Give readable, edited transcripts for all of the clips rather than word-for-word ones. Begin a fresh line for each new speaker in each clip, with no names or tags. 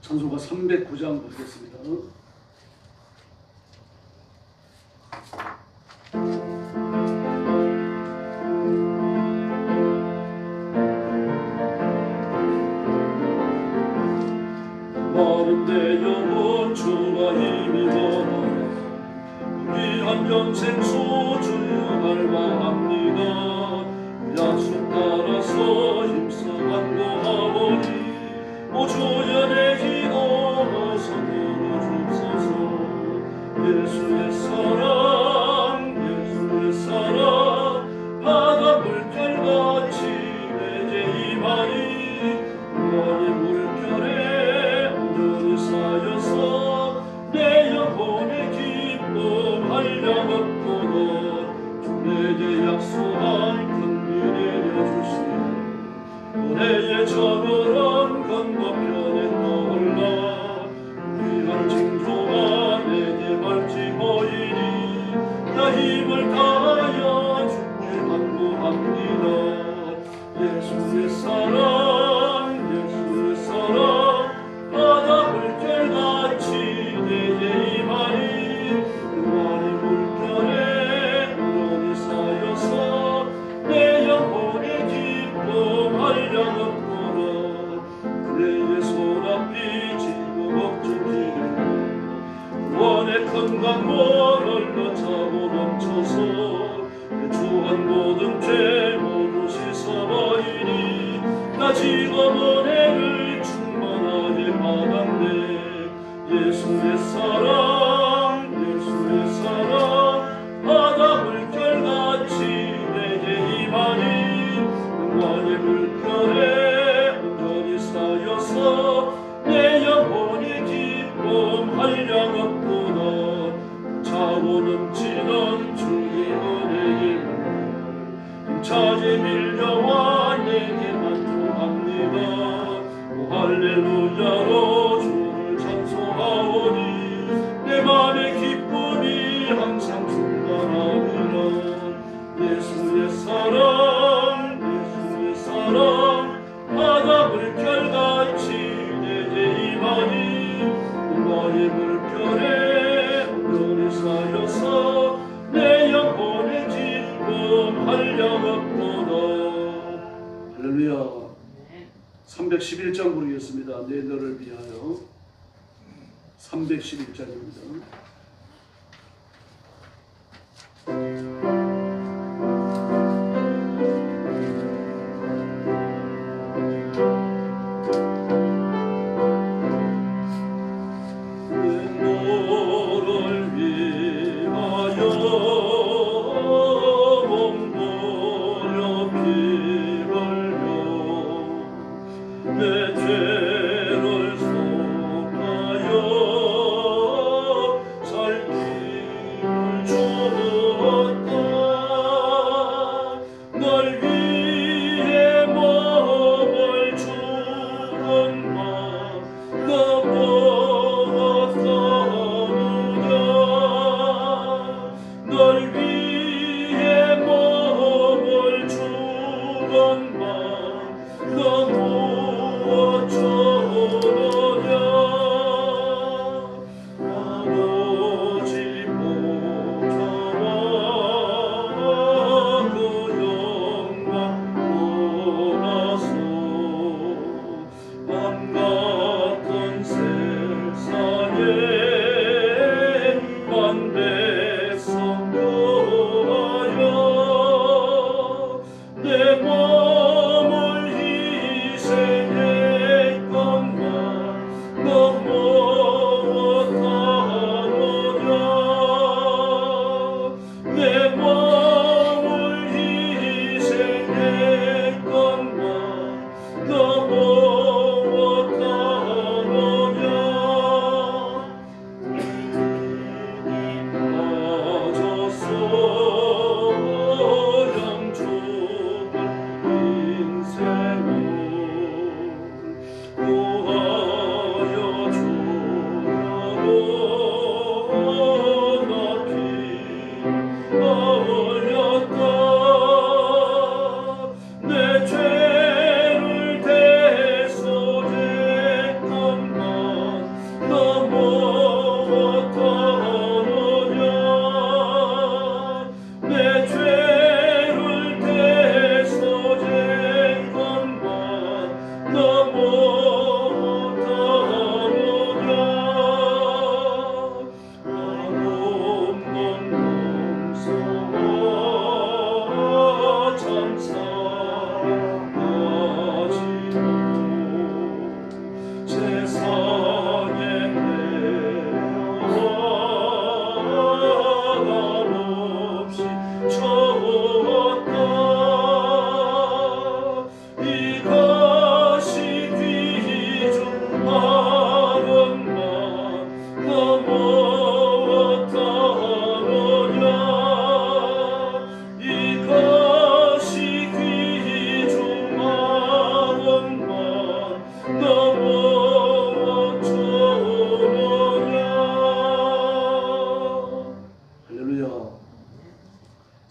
찬송가 309장 보겠습니다. 마른 내 영혼 주와 힘입어 위한 영생 소중할 바합니다. 약속 따라서 힘써 간구하오니 오주여 내 기도서 들어주소서. 예수의 사랑 예수의 사랑 바다 물결같이 내게 임하니 너의 물결에 온전히 쌓여서 내 영혼의 기쁨 한량없도록 주 내게 약속한 긍휼 내려주시오. 은혜의 저물은 건너편에 떠올라 위한 징조가 내게 밝히 보이니 나 힘을 다하여 주께 간구합니다. 예수의 사랑 예수의 사랑 바다 물결같이 내게 임하니 그와의 물결에 온전히 쌓여서 내 영혼의 기쁨 한량없도록 그대의 손앞이 지금 억지기를 원의 큰 강물을 차고 넘쳐서 내 주한 모든 죄 모두 씻어버리니 나 지금 은혜를 충만하게 받았네. 예수의 사랑 예수의 사랑 바다 물결같이 내게 임하니 영광의 물결에 온전히 쌓여서 내 영혼의 기쁨 한량없도다. 차고 넘치는 주의 은혜의 물 힘차게 밀려와 내게 만족합니다. 오 할렐루야로 주를 찬송하오니 내 맘의 기쁨이 항상 충만하리라. 예수의 사랑 예수의 사랑 바다 물결같이 내게 임하니 영광의 물결에 온전히 쌓여서 내 영혼의 기쁨 한량없도다. 할렐루야. 311장 부르겠습니다. 내 너를 위하여. 311장입니다.
내 죄를 속하여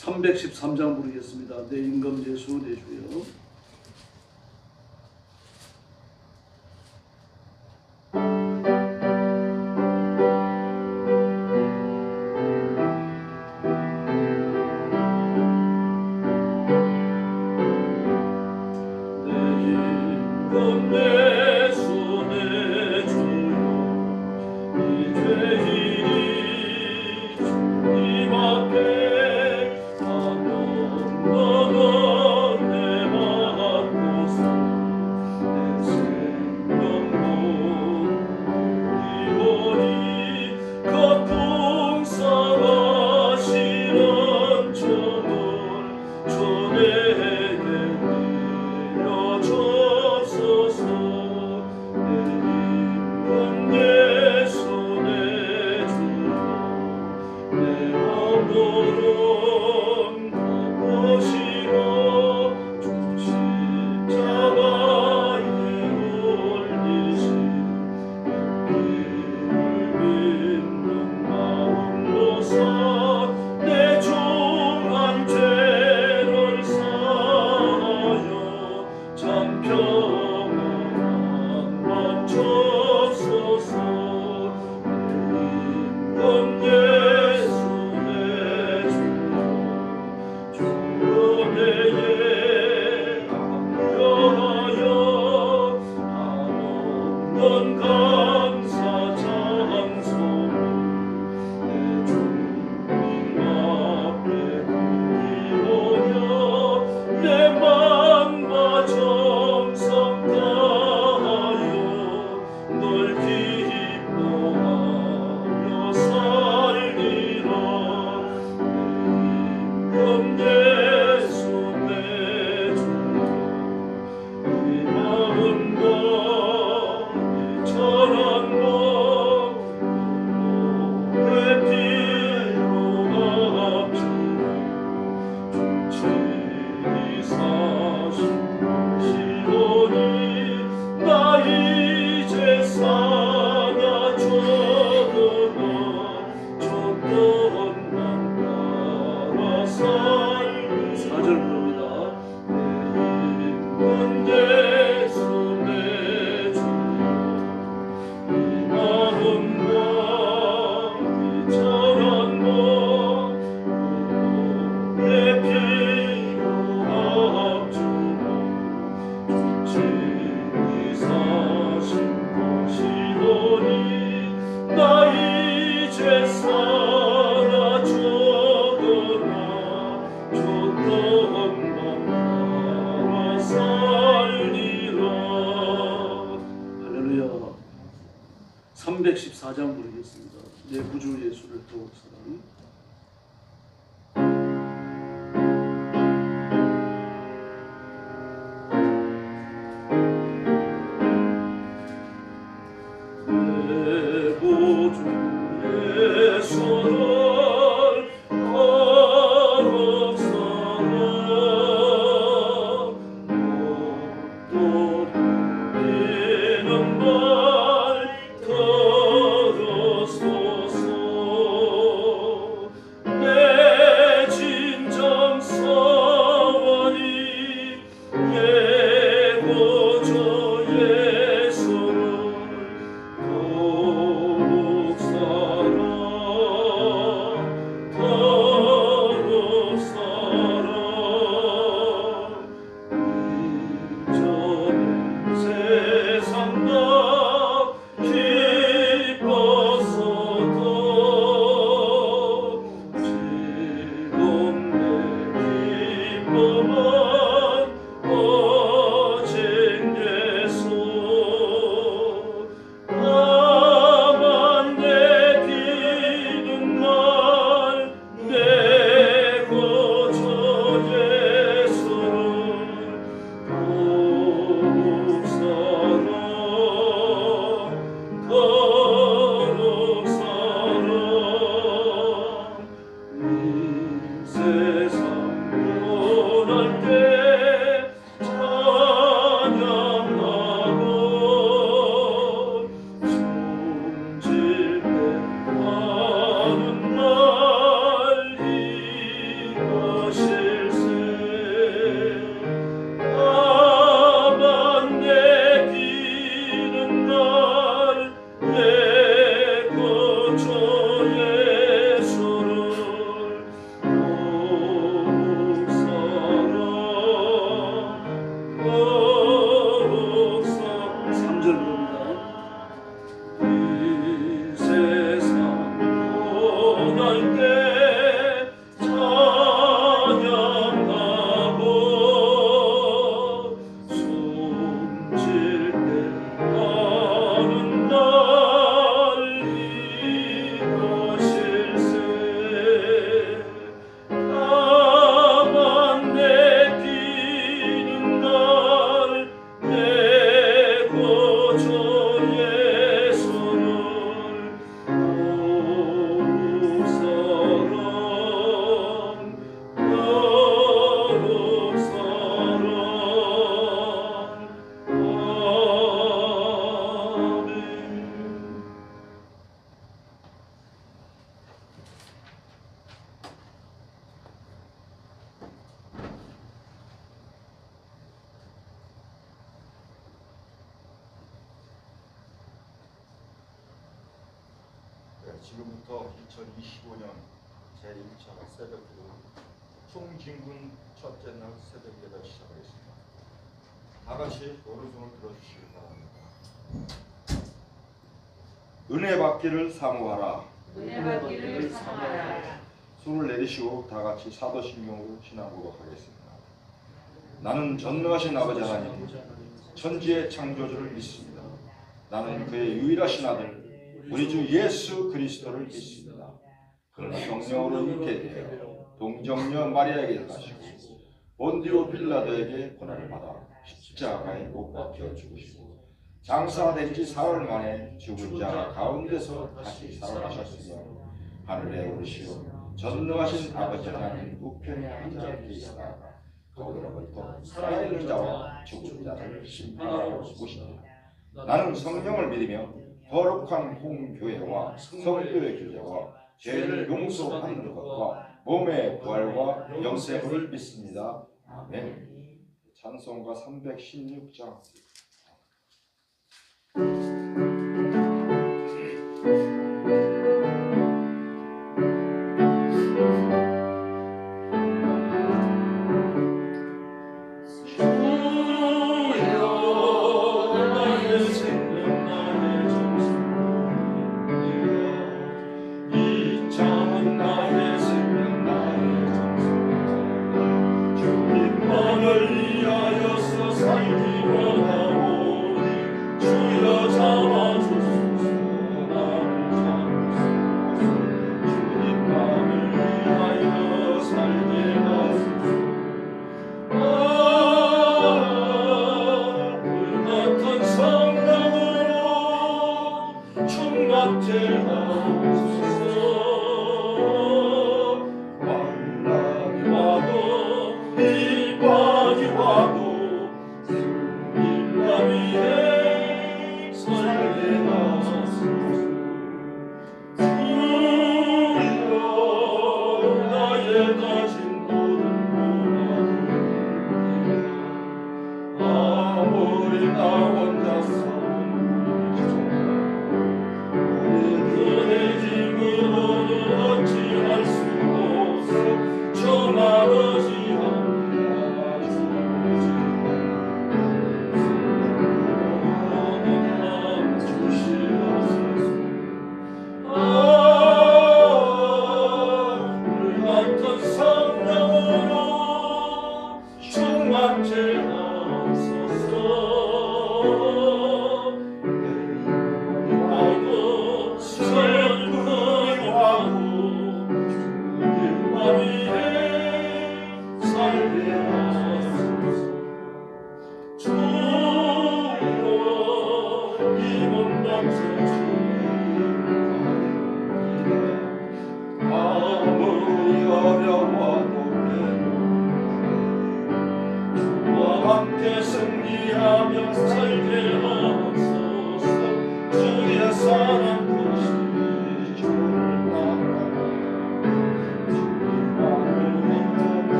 313장 부르겠습니다. 내 임금 예수 내 주여. 할렐루야. 314장 부르겠습니다. 내 구주 예수를 더욱 사랑.
지금부터 2025년 제1차 새벽기도 총진군 첫째 날 새벽 예배 시작하겠습니다. 다 같이 오른손을 들어주시기 바랍니다. 은혜 받기를 사모하라.
은혜 받기를 사모하라.
손을 내리시고 다 같이 사도신경으로 신앙 고백하겠습니다. 나는 전능하신 아버지 하나님, 천지의 창조주를 믿습니다. 나는 그의 유일하신 아들, 우리 주 예수 그리스도를 믿습니다. 그는 성령으로 잉태 되어 동정녀 마리아에게 가시고 본디오 빌라도에게 고난을 받아 십자가에 못 박혀 죽으시고 장사된 지 사흘 만에 죽은 자 가운데서 다시 살아나셨으며 하늘에 오르시고 전능하신 아버지 하나님 우편에 앉아 계시다가 거기로부터 살아있는 자와 죽은 자를 심판하러 오시니라. 나는 성령을 믿으며 거룩한 홍교회와 성도의 교제와 죄를 용서받는 것과 몸의 부활과 영생을 믿습니다. 아멘. 찬송가 316장.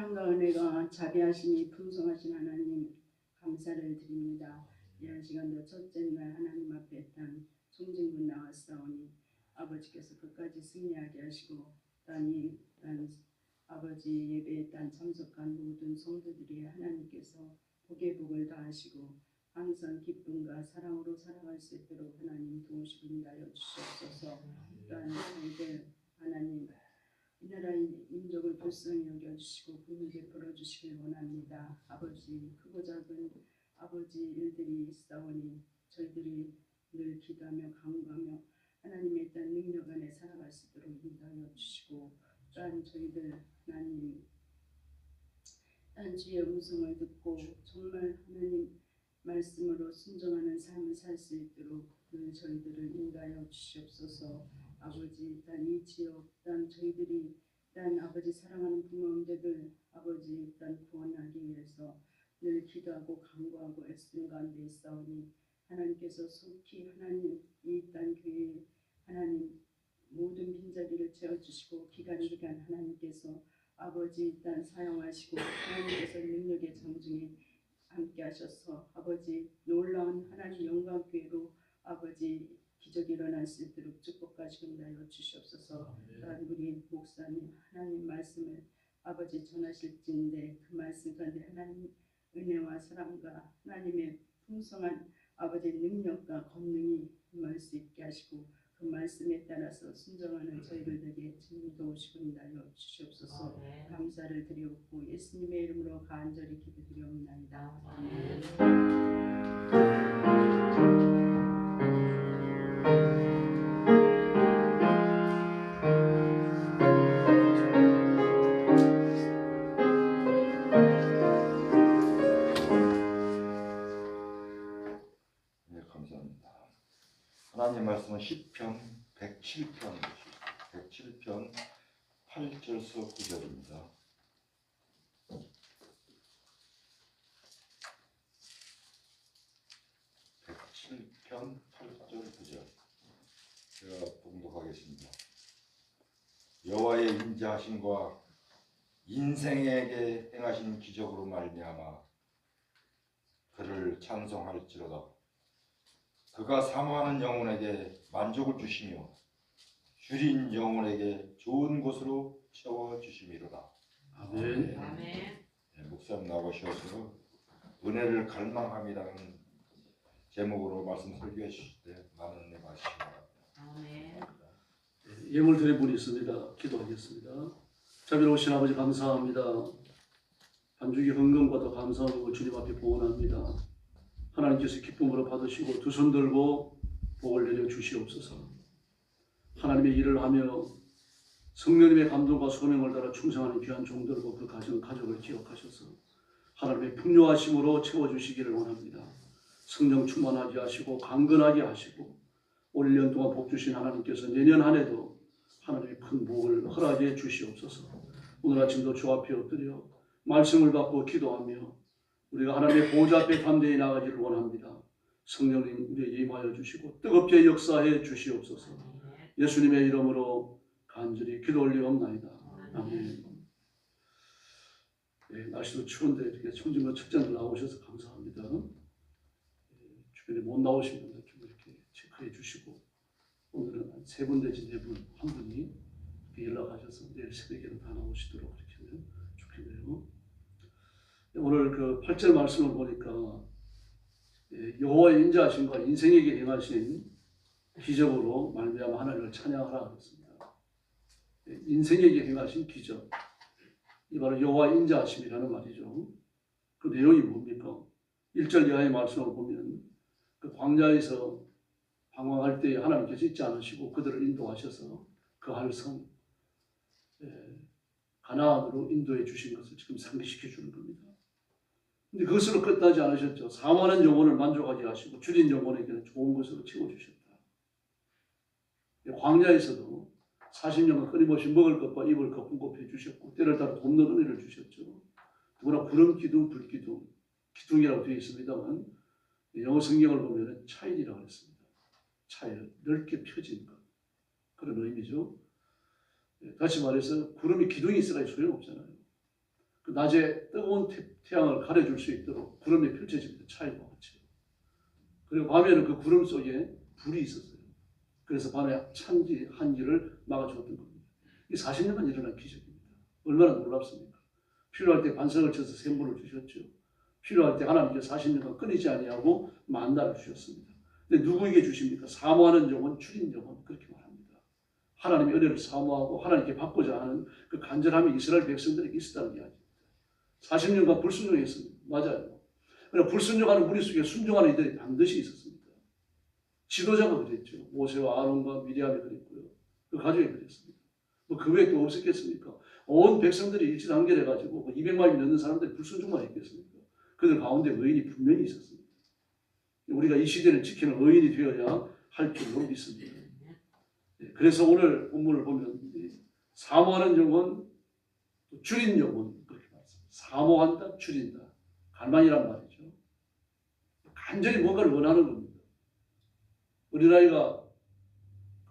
사랑과 은혜가 자비하심이 풍성하신 하나님 감사를 드립니다. 이 시간도 첫째 날 하나님 앞에 단 송진군 나왔사오니 아버지께서 끝까지 승리하게 하시고 단 아버지 예배에 단 참석한 모든 성도들이 하나님께서 복의 복을 다하시고 항상 기쁨과 사랑으로 살아갈 수 있도록 하나님 도우시고 인도하여 주시옵소서. 또한 저희들 하나님 이 나라 민족을 불쌍히 여겨주시고 긍휼히 베풀어 주시길 원합니다. 아버지 크고 작은 아버지 일들이 있사오니 저희들이 늘 기도하며 간구하며 하나님의 뜻 능력 안에 살아갈 수 있도록 인도하여 주시고 또한 저희들 하나님 주의 음성을 듣고 정말 하나님 말씀으로 순종하는 삶을 살 수 있도록 늘 저희들을 인도하여 주시옵소서. 아버지, 단 이 지역, 단 저희들이 단 아버지 사랑하는 부모 형제들 아버지 단 구원하기 위해서 늘 기도하고 간구하고 애쓰는 가운데 있사오니 하나님께서 속히 하나님 이 땅 교회에 하나님 모든 빈자리를 채워주시고 기간 하나님께서 아버지 이 땅 사용하시고 하나님께서 능력의 장중에 함께 하셔서 아버지 놀라운 하나님 영광교회로 아버지 기적이 일어날 수 있도록 축복하시고 인도하여 주시옵소서. 또한 우리 목사님 하나님 말씀을 아버지 전하실지인데 그 말씀 가운데 하나님 은혜와 사랑과 하나님의 풍성한 아버지 능력과 권능이 임할 수 있게 하시고 그 말씀에 따라서 순종하는 저희들에게 주님 도우시고 인도하여 주시옵소서. 감사를 드리옵고 예수님의 이름으로 간절히 기도드리옵나이다. 아멘.
네, 감사합니다. 하나님 말씀은 시편 107편 8절서 9절입니다. 107편 8절 9절 제가 봉독하겠습니다. 여호와의 인자하심과 인생에게 행하신 기적으로 말미암아 그를 찬송할지로다. 그가 사모하는 영혼에게 만족을 주시며 줄인 영혼에게 좋은 곳으로 채워주심이로다.
아멘.
아멘.
네, 목사님 나오셔서 은혜를 갈망함이라는 제목으로 말씀 설교해 주실 때 많은 은혜 받으시기 바랍니다.
아멘.
예물 드린 분이 있습니다. 기도하겠습니다. 자비로우신 아버지 감사합니다. 반주기 헌금과도 감사하고 주님 앞에 보원합니다. 하나님께서 기쁨으로 받으시고 두 손 들고 복을 내려 주시옵소서. 하나님의 일을 하며 성령님의 감동과 소명을 따라 충성하는 귀한 종들과 그 가족을 기억하셔서 하나님의 풍요하심으로 채워주시기를 원합니다. 성령 충만하게 하시고 강건하게 하시고 올 1년 동안 복 주신 하나님께서 내년 한 해도 하나님의 큰 복을 허락해 주시옵소서. 오늘 아침도 주 앞에 엎드려 말씀을 받고 기도하며 우리가 하나님의 보좌 앞에 담대히 나가기를 원합니다. 성령님 우리에게 임하여 주시고 뜨겁게 역사해 주시옵소서. 예수님의 이름으로 간절히 기도 올리옵나이다. 아멘. 네, 날씨도 추운데 이렇게 청진과 측정을 나오셔서 감사합니다. 주변에 못 나오신 분들 좀 이렇게 체크해 주시고 오늘은 한 3분 내지 4분 한 분이 연락하셔서 내일 새벽에는 다 나오시도록 이렇게 하면 좋겠네요. 오늘 그 8절 말씀을 보니까 여호와의 인자하심과 인생에게 행하신 기적으로 말미암아 하나님을 찬양하라 그랬습니다. 인생에게 행하신 기적, 이 바로 여호와의 인자하심이라는 말이죠. 그 내용이 뭡니까? 1절 이하의 말씀을 보면 그 광야에서 방황할 때 하나님께서 있지 않으시고 그들을 인도하셔서 그 할성 가나안으로 인도해 주신 것을 지금 상기시켜 주는 겁니다. 근데 그것으로 끝나지 않으셨죠. 사모하는 영혼을 만족하게 하시고 줄인 영혼에게는 좋은 것으로 채워주셨다. 광야에서도 40년간 끊임없이 먹을 것과 입을 것 공급해 주셨고 때를 따라 돕는 은혜를 주셨죠. 더구나 구름 기둥, 불 기둥, 기둥이라고 되어 있습니다만 영어 성경을 보면 차일이라고 했습니다. 차일, 넓게 펴진 것. 그런 의미죠. 다시 말해서 구름이 기둥이 있어야 소용없잖아요. 그 낮에 뜨거운 태양을 가려줄 수 있도록 구름이 펼쳐집니다. 차일과 같이. 그리고 밤에는 그 구름 속에 불이 있었어요. 그래서 밤에 찬기, 한기를 막아주었던 겁니다. 이 40년간 일어난 기적입니다. 얼마나 놀랍습니까? 필요할 때 반석을 쳐서 샘물을 주셨죠. 필요할 때 하나님께서 40년간 끊이지 아니하고 만나를 주셨습니다. 근데 누구에게 주십니까? 사모하는 영혼, 줄인 영혼 그렇게 말합니다. 하나님의 은혜를 사모하고 하나님께 받고자 하는 그 간절함이 이스라엘 백성들에게 있었다는 이야기입니다. 40년간 불순종했습니다. 맞아요. 그러나 불순종하는 무리 속에 순종하는 이들이 반드시 있었습니다. 지도자가 그랬죠. 모세와 아론과 미리암이 그랬고요. 그 가족이 그랬습니다. 뭐 그 외에 또 없었겠습니까? 온 백성들이 일치단결해가지고 200만이 넘는 사람들이 불순종만 했겠습니까? 그들 가운데 의인이 분명히 있었습니다. 우리가 이 시대를 지키는 의인이 되어야 할 줄로 믿습니다. 그래서 오늘 본문을 보면 사모하는 영혼, 줄인 영혼 그렇게 말했습니다. 사모한다, 줄인다. 갈망이란 말이죠. 간절히 뭔가를 원하는 겁니다. 어린아이가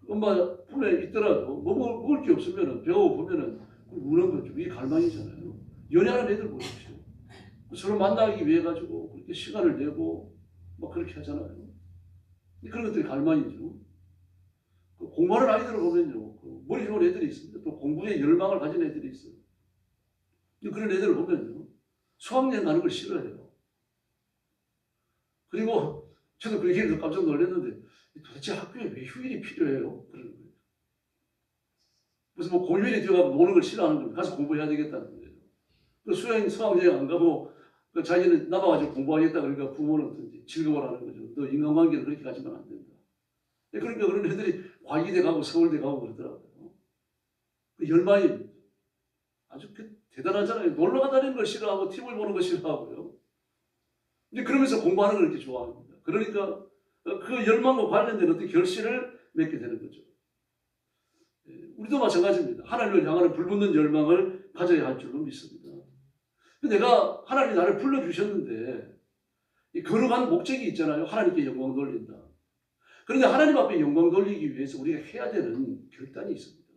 엄마 품에 있더라도 먹을 게 없으면 배가 고프면 우는 거죠. 이게 갈망이잖아요. 연애하는 애들 보십시오. 서로 만나기 위해 가지고 그렇게 시간을 내고 막 그렇게 하잖아요. 그런 것들이 갈망이죠. 공부하는 아이들을 보면요, 머리 좋은 애들이 있습니다. 또 공부에 열망을 가진 애들이 있어요. 그런 애들을 보면요, 수학여행 가는 걸 싫어해요. 그리고 저도 그 얘기를 깜짝 놀랐는데 도대체 학교에 왜 휴일이 필요해요? 그러는 거예요. 무슨 뭐 공휴일이 되어가고 노는 걸 싫어하는 거예요. 가서 공부해야 되겠다는 거예요. 그 수학여행 안 가고 자기는 남아가지고 공부하겠다 그러니까 부모는 어떤지 즐거워하는 거죠. 너 인간관계를 그렇게 가지면 안 된다. 그러니까 그런 애들이 과기대 가고 서울대 가고 그러더라고요. 그 열망이 아주 대단하잖아요. 놀러 가다니는 걸 싫어하고 TV를 보는 거 싫어하고요. 이제 그러면서 공부하는 걸 이렇게 좋아합니다. 그러니까 그 열망과 관련된 어떤 결실을 맺게 되는 거죠. 우리도 마찬가지입니다. 하나님을 향하는 불붙는 열망을 가져야 할 줄로 믿습니다. 내가 하나님이 나를 불러주셨는데 이 거룩한 목적이 있잖아요. 하나님께 영광 돌린다. 그런데 하나님 앞에 영광 돌리기 위해서 우리가 해야 되는 결단이 있습니다.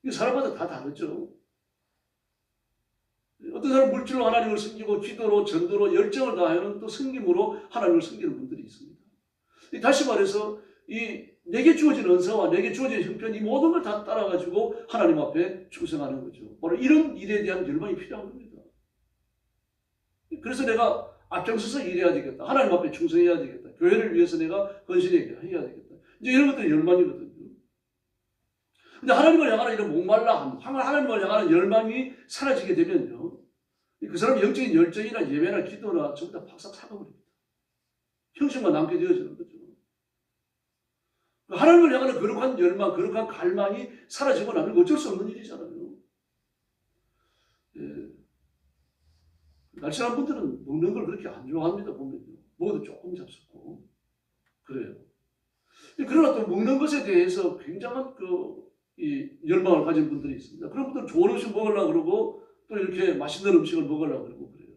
이게 사람마다 다 다르죠. 어떤 사람은 물질로 하나님을 섬기고 기도로 전도로 열정을 다하는 또 섬김으로 하나님을 섬기는 분들이 있습니다. 다시 말해서 이 내게 주어진 은사와 내게 주어진 형편 이 모든 걸 다 따라가지고 하나님 앞에 충성하는 거죠. 바로 이런 일에 대한 열망이 필요한 겁니다. 그래서 내가 앞장서서 일해야 되겠다. 하나님 앞에 충성해야 되겠다. 교회를 위해서 내가 헌신해야 되겠다. 이제 이런 것들이 열망이거든요. 근데 하나님을 향하는 이런 목말라함, 하나님을 향하는 열망이 사라지게 되면요. 그 사람의 영적인 열정이나 예배나 기도나 전부 다 박삭 사가버립니다. 형식만 남게 되어지는 거죠. 하나님을 향하는 거룩한 열망, 거룩한 갈망이 사라지고 나면 어쩔 수 없는 일이잖아요. 예. 날씬한 분들은 먹는 걸 그렇게 안 좋아합니다. 보면요. 먹어도 조금 잡숫고 그래요. 그러나 또 먹는 것에 대해서 굉장한 이 열망을 가진 분들이 있습니다. 그런 분들은 좋은 음식 먹으려고 그러고 또 이렇게 맛있는 음식을 먹으려고 그러고 그래요.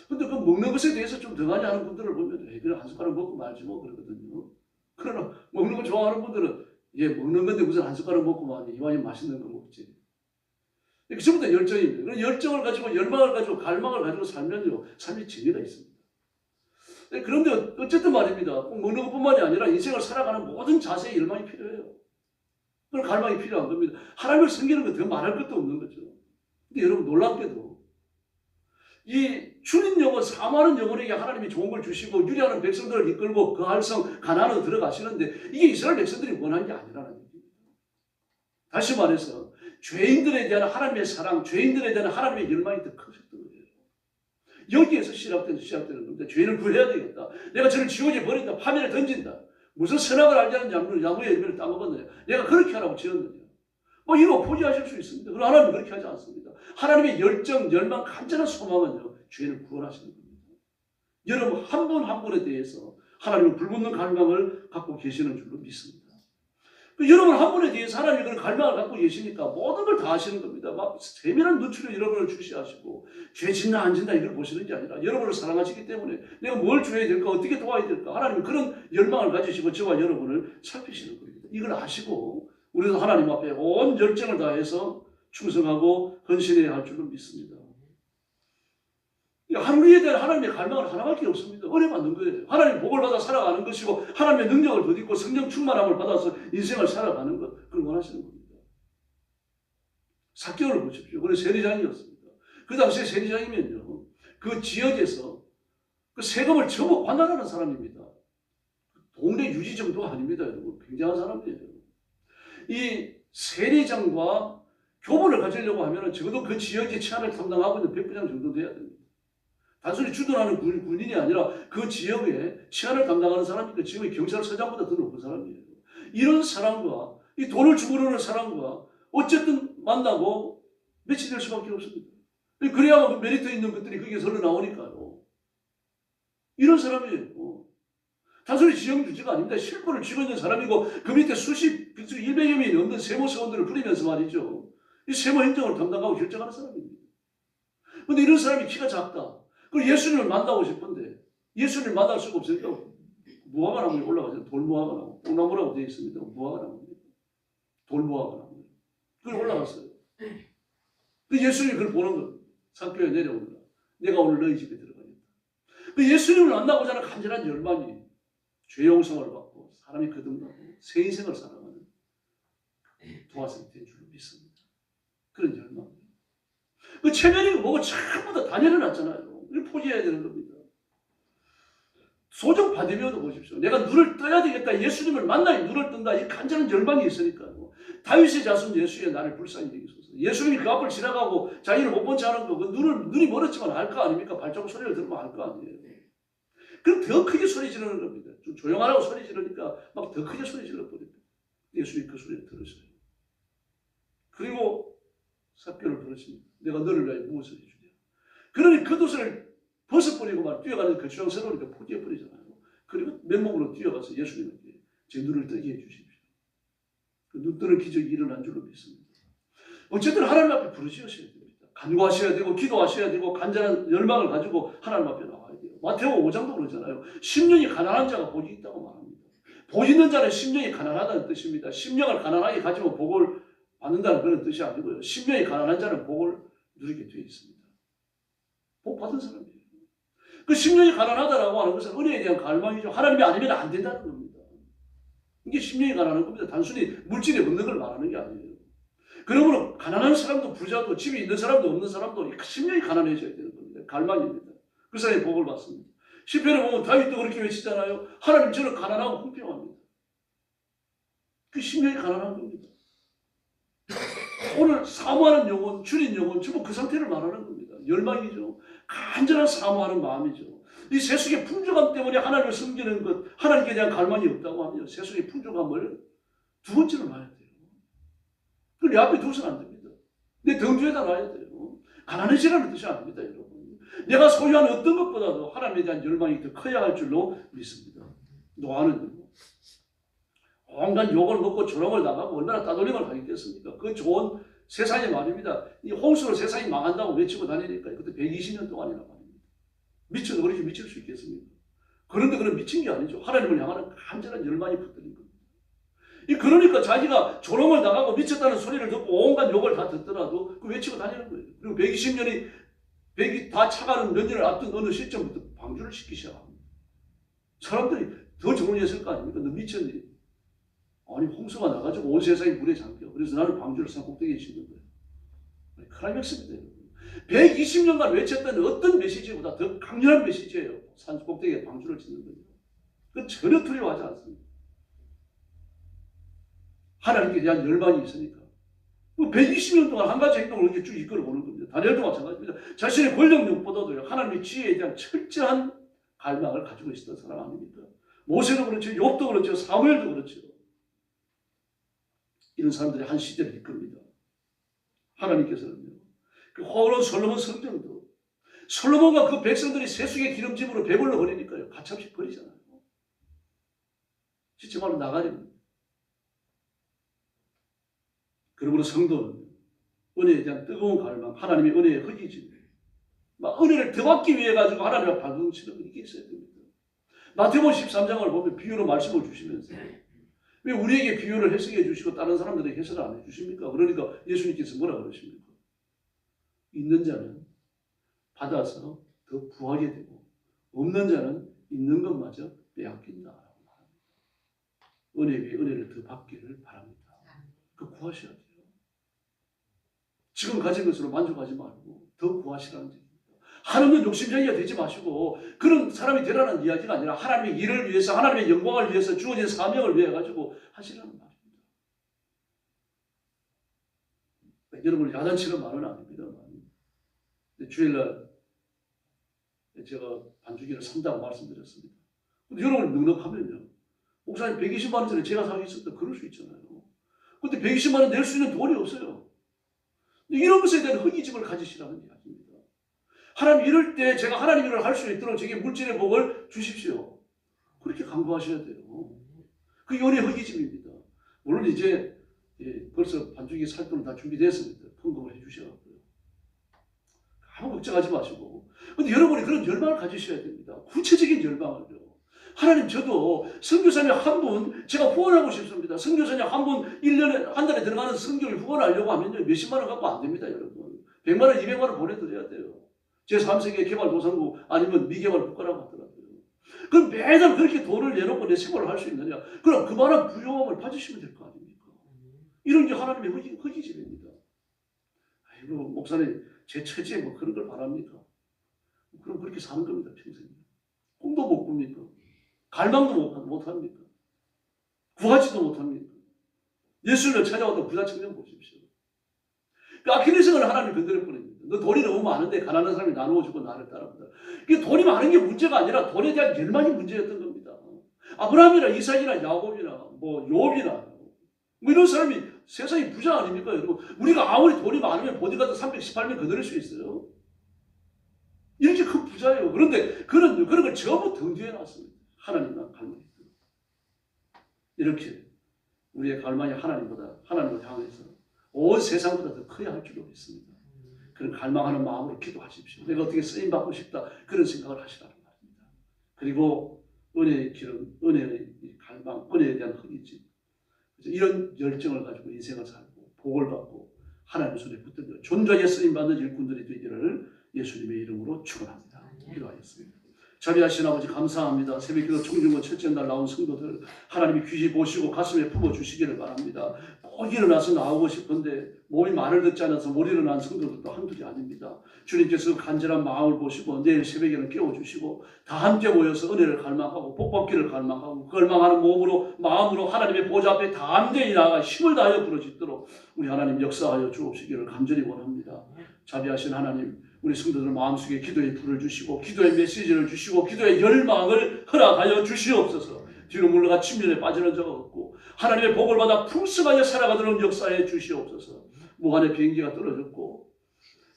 근데 그 먹는 것에 대해서 좀 덩하니 하는 분들을 보면 그냥 한 숟가락 먹고 말지 뭐 그러거든요. 그러나 먹는 거 좋아하는 분들은 먹는 건데 무슨 한 숟가락 먹고 말이 이왕이면 맛있는 거 먹지. 이게 전부 다 열정입니다. 그런 열정을 가지고 열망을 가지고 갈망을 가지고 살면요 삶이 재미가 있습니다. 그런데 어쨌든 말입니다. 꼭 먹는 것뿐만이 아니라 인생을 살아가는 모든 자세에 열망이 필요해요. 그런 갈망이 필요한 겁니다. 하나님을 섬기는 건 더 말할 것도 없는 거죠. 근데 여러분 놀랍게도 이 주린 영혼, 사모하는 영혼에게 하나님이 좋은 걸 주시고 유리하는 백성들을 이끌고 그 할성 가나안으로 들어가시는데 이게 이스라엘 백성들이 원한 게 아니라는 얘기입니다. 다시 말해서 죄인들에 대한 하나님의 사랑, 죄인들에 대한 하나님의 열망이 더 크셨던 거예요. 여기에서 시작되는 겁니다. 죄인을 구해야 되겠다. 내가 저를 지옥에 버린다. 파멸에 던진다. 무슨 선악을 알지 않는 나무의 열매를 따먹었느냐. 내가 그렇게 하라고 지었느냐. 뭐 이거 포기하실 수 있습니다. 그러나 하나님은 그렇게 하지 않습니다. 하나님의 열정, 열망, 간절한 소망은요. 죄인을 구원하시는 겁니다. 여러분 한 분 한 분에 대해서 하나님은 불붙는 갈망을 갖고 계시는 줄로 믿습니다. 여러분 한 분에 대해서 하나님이 그런 갈망을 갖고 계시니까 모든 걸 다 하시는 겁니다. 막 세밀한 누추를 여러분을 주시하시고 죄 짓나 안 짓나 이걸 보시는 게 아니라 여러분을 사랑하시기 때문에 내가 뭘 줘야 될까 어떻게 도와야 될까 하나님은 그런 열망을 가지시고 저와 여러분을 살피시는 겁니다. 이걸 아시고 우리도 하나님 앞에 온 열정을 다해서 충성하고 헌신해야 할 줄로 믿습니다. 하루에 대한 하나님의 갈망은 하나밖에 없습니다. 은혜 받는 거예요. 하나님 복을 받아 살아가는 것이고 하나님의 능력을 덧입고 성령 충만함을 받아서 인생을 살아가는 것 그걸 원하시는 겁니다. 삭개오를 보십시오. 그는 세리장이었습니다. 그 당시에 세리장이면요. 그 지역에서 그 세금을 전부 관할하는 사람입니다. 동네 유지 정도가 아닙니다. 여러분. 굉장한 사람이에요. 이 세리장과 교분을 가지려고 하면 적어도 그 지역의 치안을 담당하고 있는 백부장 정도 돼야 됩니다. 단순히 주둔하는 군인이 아니라 그 지역에 치안을 담당하는 사람이 그 지역의 경찰서장보다 더 높은 사람이에요. 이런 사람과 이 돈을 주무르는 사람과 어쨌든 만나고 매치될 수밖에 없습니다. 그래야만 메리트 있는 것들이 거기에서 흘러나오니까요. 이런 사람이에요. 단순히 지형 유지가 아닙니다. 실권을 쥐고 있는 사람이고 그 밑에 수십, 100여 명이 넘는 세무서원들을 부리면서 말이죠. 이 세무 행정을 담당하고 결정하는 사람입니다. 그런데 이런 사람이 키가 작다. 그리고 예수님을 만나고 싶은데 예수님을 만날 수가 없으니까 무화과 나무에 올라가죠. 돌무화과 나무. 뽕나무라고 되어 있습니다. 무화과 나무입니다. 돌무화과 나무. 그걸 올라갔어요. 그 예수님이 그걸 보는 겁니다. 산교에 내려오느라. 내가 오늘 너희 집에 들어가겠다. 그 예수님을 만나고자 하는 간절한 열망이 죄 용서를 받고 사람이 거듭나고 새 인생을 살아가는 도화선이 된 줄로 믿습니다. 그런 열망. 그 체면이고 뭐고 전부 다 내려놨잖아요. 이걸 포기해야 되는 겁니다. 소정 바디메오도 보십시오. 내가 눈을 떠야 되겠다. 예수님을 만나야 눈을 뜬다. 이 간절한 열망이 있으니까요. 다윗의 자손 예수의 나를 불쌍히 여기소서. 예수님이 그 앞을 지나가고 자기를 못 본 채 하는 거, 그 눈이 멀었지만 알 거 아닙니까? 발자국 소리를 들으면 알 거 아니에요. 그럼 더 크게 소리 지르는 겁니다. 좀 조용하라고 소리 지르니까 막 더 크게 소리 질러버립니다. 예수님이 그 소리를 들으셔요. 그리고 삽교를 부르십니다. 내가 너를 위하여 무엇을 해주냐. 그러니 겉옷을 벗어버리고 막 뛰어가는 그 주장스러우니까 포기해버리잖아요. 그리고 맨몸으로 뛰어가서 예수님에게 제 눈을 뜨게 해주십시오. 그 눈 뜨는 기적이 일어난 줄로 믿습니다. 어쨌든 하나님 앞에 부르짖으셔야 됩니다. 간구하셔야 되고 기도하셔야 되고 간절한 열망을 가지고 하나님 앞에 나와야 돼요. 마태오 5장도 그러잖아요. 심령이 가난한 자가 복이 있다고 말합니다. 복 있는 자는 심령이 가난하다는 뜻입니다. 심령을 가난하게 가지면 복을 받는다는 그런 뜻이 아니고요. 심령이 가난한 자는 복을 누리게 되어 있습니다. 복 받은 사람이에요. 그 심령이 가난하다라고 하는 것은 은혜에 대한 갈망이죠. 하나님이 아니면 안 된다는 겁니다. 이게 심령이 가난한 겁니다. 단순히 물질에 없는 걸 말하는 게 아니에요. 그러므로 가난한 사람도 부자도 집이 있는 사람도 없는 사람도 심령이 가난해져야 되는 겁니다. 갈망입니다. 그 사람이 복을 받습니다. 시편에 보면 다윗도 그렇게 외치잖아요. 하나님 저는 가난하고 공평합니다. 그 심령이 가난한 겁니다. 오늘 사모하는 영혼, 줄인 영혼, 전부 그 상태를 말하는 겁니다. 열망이죠. 간절한 사모하는 마음이죠. 이 세속의 풍족함 때문에 하나님을 섬기는 것, 하나님께 대한 갈망이 없다고 하면 세속의 풍족함을 두 번째로 놔야 돼요. 그걸 내 앞에 두서는 안 됩니다. 내 덩주에다 놔야 돼요. 가난해지라는 뜻이 아닙니다, 여러분. 내가 소유한 어떤 것보다도 하나님에 대한 열망이 더 커야 할 줄로 믿습니다. 노아는 온갖 욕을 먹고 조롱을 당하고 얼마나 따돌림을 하겠습니까? 그 좋은 세상의 말입니다. 이 홍수로 세상이 망한다고 외치고 다니니까 그때 120년 동안이나 말입니다. 미쳐도 그렇게 미칠 수 있겠습니까? 그런데 그런 미친 게 아니죠. 하나님을 향하는 간절한 열망이 붙들린 겁니다. 그러니까 자기가 조롱을 당하고 미쳤다는 소리를 듣고 온갖 욕을 다 듣더라도 그 외치고 다니는 거예요. 그리고 120년이 100이 다 차가는 몇 년을 앞둔 어느 시점부터 방주를 시키기 시작합니다. 사람들이 더 정리했을 거 아닙니까? 너 미쳤니? 아니 홍수가 나가지고 온 세상이 물에 잠겨. 그래서 나는 방주를 산 꼭대기에 짓는 거예요. 클라이맥스입니다. 120년간 외쳤던 어떤 메시지보다 더 강렬한 메시지예요. 산 꼭대기에 방주를 짓는 거예요. 그건 전혀 두려워하지 않습니다. 하나님께 대한 열망이 있으니까. 120년 동안 한 가지 행동을 이렇게 쭉 이끌어보는 겁니다. 다니엘도 마찬가지입니다. 자신의 권력력보다도 하나님의 지혜에 대한 철저한 갈망을 가지고 있었던 사람 아닙니까? 모세도 그렇죠. 욥도 그렇죠. 사무엘도 그렇죠. 이런 사람들이 한 시대를 이끕니다. 하나님께서는요. 그 호로운 솔로몬 성전도 솔로몬과 그 백성들이 세속의 기름짐으로 배불러 버리니까요. 가차없이 버리잖아요. 실제 말로 나가립니다. 그러므로 성도는 은혜에 대한 뜨거운 갈망, 하나님의 은혜에 허기짐, 막 은혜를 더 받기 위해 가지고 하나님 앞에 발버둥치는 거 이게 있어야 됩니다. 마태복음 13장을 보면 비유로 말씀을 주시면서 왜 우리에게 비유를 해석해 주시고 다른 사람들에게 해석을 안 해주십니까? 그러니까 예수님께서 뭐라 그러십니까? 있는 자는 받아서 더 부하게 되고 없는 자는 있는 것마저 빼앗긴다. 은혜 위에 은혜를 더 받기를 바랍니다. 그 구하셔야 돼요. 지금 가진 것으로 만족하지 말고 더 구하시라는 얘기입니다. 하나님은 욕심쟁이가 되지 마시고 그런 사람이 되라는 이야기가 아니라 하나님의 일을 위해서 하나님의 영광을 위해서 주어진 사명을 위해 가지고 하시라는 말입니다. 여러분 야단치는 말은 아닙니다만 주일날 제가 반주기를 산다고 말씀드렸습니다. 근데 여러분 넉넉하면요. 목사님 120만 원짜리 제가 사겠습니다. 그럴 수 있잖아요. 근데 120만 원 낼 수 있는 돈이 없어요. 이런 것에 대한 허기짐을 가지시라는 이야기입니다. 하나님 이럴 때 제가 하나님 일을 할 수 있도록 제게 물질의 복을 주십시오. 그렇게 간구하셔야 돼요. 그게 은혜 허기짐입니다. 물론 이제 벌써 반죽이 살 돈은 다 준비됐습니다. 헌금을 해주셔가지고요. 아무 걱정하지 마시고. 근데 여러분이 그런 열망을 가지셔야 됩니다. 구체적인 열망을요. 하나님 저도 선교사님 한 분 제가 후원하고 싶습니다. 선교사님 한 분 1년에 한 달에 들어가는 선교를 후원하려고 하면요. 몇십만 원 갖고 안 됩니다. 여러분. 100만 원 200만 원 보내드려야 돼요. 제3세계 개발도상국 아니면 미개발 국가라고 하더라고요. 그럼 매달 그렇게 돈을 내놓고 내 생활을 할 수 있느냐. 그럼 그만한 부유함을 받으시면 될 거 아닙니까. 이런 게 하나님의 허기짐입니다. 아이고 목사님 제 처지에 뭐 그런 걸 바랍니까. 그럼 그렇게 사는 겁니다. 평생. 꿈도 못 꿉니까. 갈망도 못합니까? 구하지도 못합니까? 예수를 찾아와도 부자 청년 보십시오. 아킬레스건을 하나님 건드려 버립니다. 너 돈이 너무 많은데 가난한 사람이 나누어 주고 나를 따라온다. 이게 돈이 많은 게 문제가 아니라 돈에 대한 열망이 문제였던 겁니다. 아브라함이나 이삭이나 야곱이나 뭐 욥이나 뭐 이런 사람이 세상에 부자 아닙니까? 여러분 우리가 아무리 돈이 많으면 보디가드 318명 거느릴 수 있어요. 이렇게 큰 부자예요. 그런데 그런 걸 전부 등 뒤에 놨습니다. 하나님만 갈망이. 이렇게 우리의 갈망이 하나님을 향해서 온 세상보다 더 커야 할 줄로 믿습니다. 그런 갈망하는 마음으로 기도하십시오. 내가 어떻게 쓰임받고 싶다. 그런 생각을 하시라는 말입니다. 그리고 은혜의 길은 은혜의 갈망, 은혜에 대한 허기짐. 이런 열정을 가지고 인생을 살고 복을 받고 하나님의 손에 붙들려 존귀하게 쓰임받는 일꾼들이 되기를 예수님의 이름으로 축원합니다. 기도하겠습니다. 자비하신 아버지 감사합니다. 새벽기도 청중과 첫째 날 나온 성도들 하나님이 귀히 보시고 가슴에 품어주시기를 바랍니다. 꼭 일어나서 나오고 싶은데 몸이 말을 듣지 않아서 못 일어난 성도들도 한둘이 아닙니다. 주님께서 간절한 마음을 보시고 내일 새벽에는 깨워주시고 다 함께 모여서 은혜를 갈망하고 복받기를 갈망하고 걸망하는 몸으로 마음으로 하나님의 보좌 앞에 담대히 나아가 힘을 다하여 부르짖도록 우리 하나님 역사하여 주옵시기를 간절히 원합니다. 자비하신 하나님 우리 성도들 마음속에 기도의 불을 주시고 기도의 메시지를 주시고 기도의 열망을 허락하여 주시옵소서. 뒤로 물러가 침륜에 빠지는 자가 없고 하나님의 복을 받아 풍성하게 살아가도록 역사해 주시옵소서. 무한의 비행기가 떨어졌고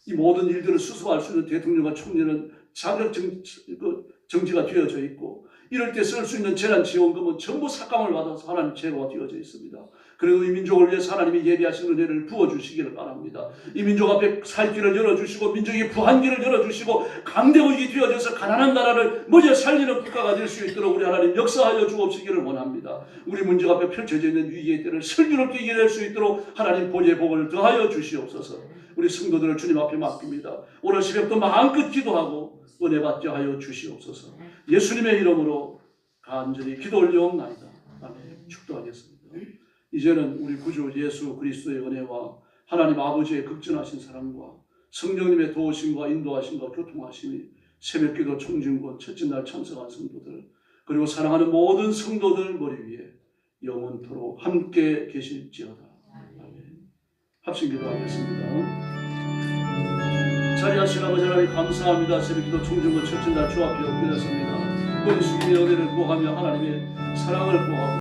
이 모든 일들을 수습할 수 있는 대통령과 총리는 자격 정지가 되어져 있고 이럴 때 쓸 수 있는 재난지원금은 전부 삭감을 받아서 하나님 제로가 되어져 있습니다. 그래도 이 민족을 위해서 하나님이 예비하신 은혜를 부어주시기를 바랍니다. 이 민족 앞에 살 길을 열어주시고 민족의 부한 길을 열어주시고 강대국이 되어져서 가난한 나라를 먼저 살리는 국가가 될 수 있도록 우리 하나님 역사하여 주옵시기를 원합니다. 우리 문제 앞에 펼쳐져 있는 위기의 때를 슬기롭게 이겨낼 수 있도록 하나님 보혜의 복을 더하여 주시옵소서. 우리 성도들을 주님 앞에 맡깁니다. 오늘 새벽도 마음껏 기도하고 은혜 받게 하여 주시옵소서. 예수님의 이름으로 간절히 기도 올려옵나이다. 아멘. 축도하겠습니다. 이제는 우리 구주 예수 그리스도의 은혜와 하나님 아버지의 극진하신 사랑과 성령님의 도우심과 인도하심과 교통하심이 새벽기도 청진권 첫째 날 참석한 성도들 그리고 사랑하는 모든 성도들 머리 위에 영원토록 함께 계실지어다. 아멘. 합심기도하겠습니다. 자리하신 아버지 하나님 감사합니다. 새벽기도 청진권 첫째 날 주 앞에 엎드렸습니다. 머리 숙이며 은혜를 구하며 하나님의 사랑을 구하고